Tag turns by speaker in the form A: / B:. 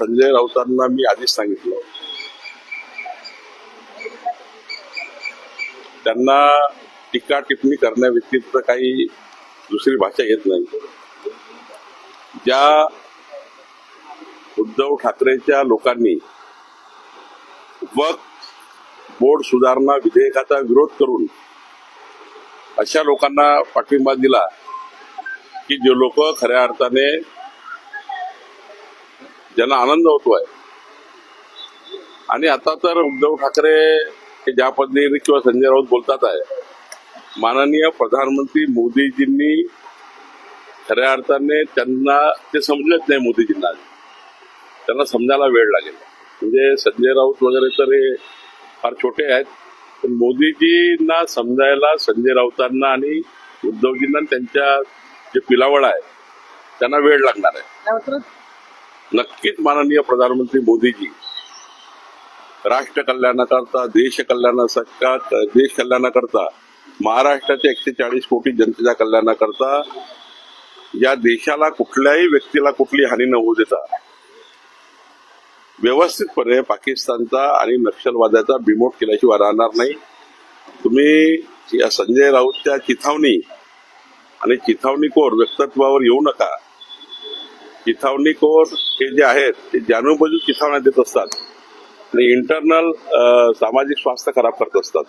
A: संजय राऊतांना मी आधीच सांगितलं, त्यांना टीका टिप्पणी करण्याव्यतिरिक्त काही दुसरी भाषा येत नाही. ज्या उद्धव ठाकरेच्या लोकांनी वक्फ बोर्ड सुधारणा विधेयकाचा विरोध करून अशा लोकांना पाठिंबा दिला की जे लोक खऱ्या अर्थाने ज्यांना आनंद होतोय, आणि आता तर उद्धव ठाकरे हे ज्या पद्धतीने किंवा संजय राऊत बोलतात आहे, माननीय प्रधानमंत्री मोदीजींनी खऱ्या अर्थाने त्यांना ते समजत नाही. मोदीजींना त्यांना समजायला वेळ लागेल. म्हणजे संजय राऊत वगैरे तर हे फार छोटे आहेत, पण मोदीजींना समजायला संजय राऊतांना आणि उद्धवजींना त्यांच्या जे पिलावळ आहे त्यांना वेळ लागणार आहे. नक्कीच माननीय प्रधानमंत्री मोदीजी राष्ट्र कल्याणाकरता, देश कल्याणाकरता, महाराष्ट्राच्या 140 कोटी जनतेच्या कल्याणाकरता, या देशाला कुठल्याही व्यक्तीला कुठली हानी न होऊ देता व्यवस्थितपणे पाकिस्तानचा आणि नक्षलवादाचा बिमोड केल्याशिवाय राहणार नाही. तुम्ही या संजय राऊतच्या चिथावणी आणि चिथावणीखोर व्यक्तित्वावर येऊ नका. चिथावणीखोर हे जे आहेत ते जाणूनबुजून चिथावण्या देत असतात आणि इंटरनल सामाजिक स्वास्थ्य खराब करत असतात.